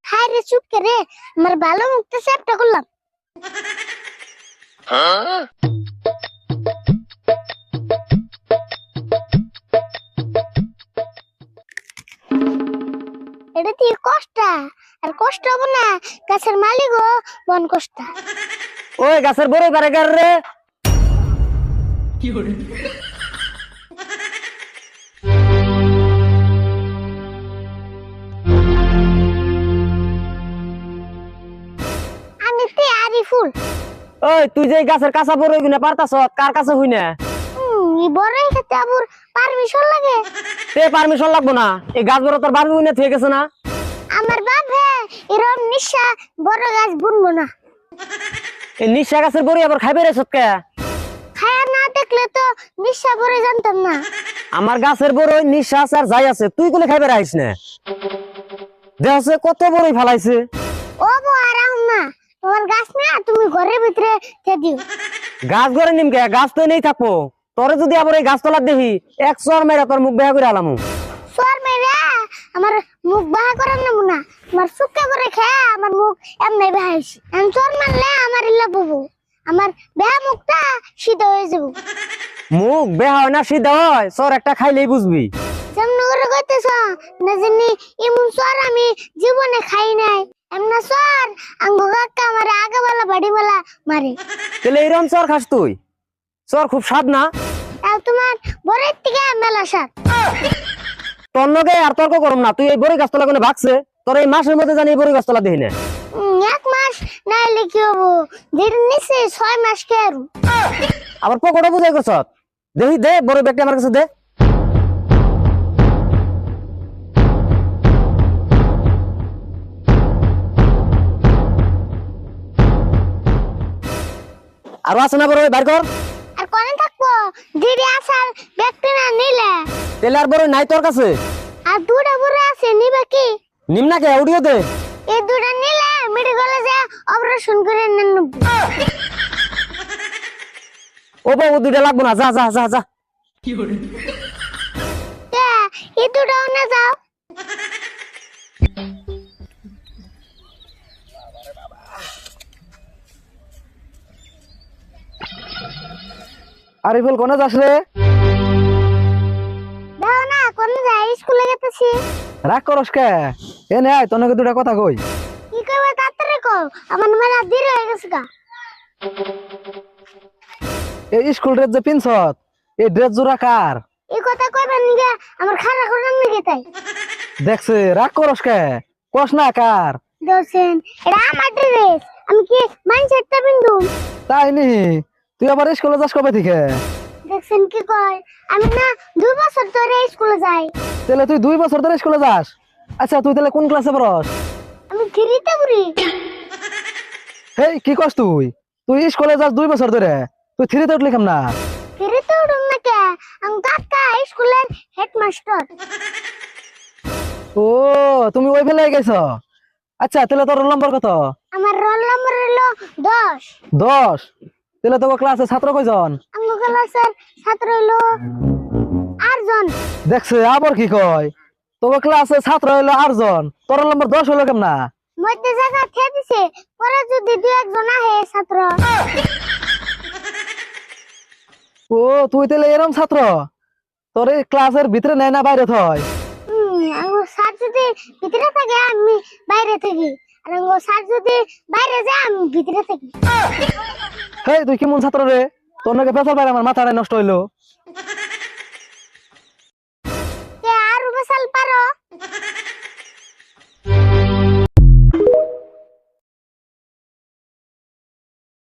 হায় রে চুপ করে আমার ভালো মুখটা সেপটা করলাম। এটা তুই কষ্ট আর কষ্ট হবো না, গাছের মালিক ও বন কষ্ট। ওই গাছের বড় পারে গার রে। আমি তে আরিফুল। ওই তুই যে গাছের কাঁচা বড় হইগুনা পারতাছ, কার কাছে হই না? এই বড়ই খেতে আবার পারমিশন লাগে? তে পারমিশন লাগবো না, এই গাছ বড় তোর বাবু হইনা থেকে গেছে না। আমার বাপ হে এরকম নিশা বড় গাছ বুনবো না। এই নিশা গাছের বড়ি আবার খাইবে রে সৎকে? খায়া না দেখলে তো নিশা বড় জানতাম না। আমার গাছের বড় নিশা আছে আর যাই আছে, তুই কোলে খাইবে রাইস না। দেখছে কত বড়ই ফালাইছে। ও বো আরাম না, তোমার গাছ না তুমি ঘরের ভিতরে তে দিও। গাছ ঘরে নিমকে, গাছ তো নেই থাকবো। তোরে যদি আবার এই গাছ তলার দেখি, এক চর মেরা তোর মুখ বেহা করে আলামু। সর মেরে আমার মুখ বাহা করার নেব না, আমার সুক্কা করে খেয়ে আমার মুখ এমনি বাহাইছি। আমি চোর মারলে আমার ইল্লা ববু, আমার বেহা মুখটা সিধা হয়ে যাব। মুখ বেহা হয় না সিধা হয়, চর একটা খাইলেই বুঝবি। যেমন করে কইতেছ না জানি এমন চর আমি জীবনে খাই নাই। এমনা চর আঙ্গো কাকা আমার আগাবালা বাড়িওয়ালা মারে। তাহলে এইরকম চর খাস তুই? চর খুব স্বাদ না? তাও তোমার বরের থেকে মেলা সাত। তোর লগে আর তর্ক করম না, তুই এই বড়ি গাছতলা কোনে ভাগছে? তোর এই মাসের মধ্যে জানি এই বড়ি গাছতলা দেখি না। এক মাস নাইলে কি হবো, দিন নিচে 6 মাস খেয়ারু। আবার পকড়া বুঝাই করছ? দেখি দে বড় ব্যাগটা আমার কাছে দে। আর আছে না বড় বাইর কর। আর কোনে থাকবো দিদি আসার ব্যক্তি না নিলে? তেলে আর বড় নাই তোর কাছে? আর দুটা বুড়া আছে নিবে কি? নিম না কে উড়িয়ে দে। এই দুটা নিলে মেডিকেলে যে অপারেশন করে নেন। ও বাবু দুইটা লাগবো না, যা যা যা যা। এই দুটাও না যাও। আরিফুল কোনে যাস রে? দাও না কোনে যাই, স্কুলে গেতেছি। রাগ করস কে? এনে আয়, তোর নাকি দুটা কথা কই। কি কইবা তাড়াতাড়ি কও, আমার মেলা দেরি হয়ে গেছে গা। এই স্কুল ড্রেস যে পিনছত, এই ড্রেস জোড়া কার? এই কথা কইবেন নিগে আমার খারাপ করে নিগে তাই। দেখছে রাগ করস কে? কস না কার? দোসেন এটা আমার ড্রেস, আমি কি মাইন্ডসেটটা বিন্দু? তাই নি? তুই আবার স্কুলে যাস কবে থেকে? দেখছেন কি কয়, আমি না 2 বছর ধরে স্কুলে যাই। তাহলে তুই 2 বছর ধরে স্কুলে যাস? আচ্ছা তুই তাহলে কোন ক্লাসে পড়স? আমি 3তে পড়ি। হেই কি কস তুই? তুই স্কুলে যাস 2 বছর ধরে, তুই 3তে উঠলি কেমন না? 3তে উঠুম না কে, আমি কাকা স্কুলের হেডমাস্টার। ও তুমি ওই ফেলে গেছ। আচ্ছা তাহলে তোর রোল নম্বর কত? আমার রোল নম্বর হলো 10। 10? তাহলে তোর ক্লাসে ছাত্র কয়জন? আমার ক্লাসের ছাত্র হলো 8 জন। দেখছে আবার কি কয়, তোর ক্লাসে ছাত্র হইলো 8 জন, তোর রোল নম্বর 10 হইলো কেমন না? মধ্যে জায়গা খেয়ে দিছে, পরে যদি 2-1 জন আহে ছাত্র। ও তুই তাহলে এরম ছাত্র, তোর এই ক্লাসের ভিতরে নেয় না বাইরে থয়? আমার স্যার যদি ভিতরে থাকে আমি বাইরে থাকি, আর আমার স্যার যদি বাইরে যায় আমি ভিতরে থাকি। হেই তুই কেমন ছাত্র রে? তোর নাকি পেছাল বাইরে আমার মাথাটা নষ্ট হইলো।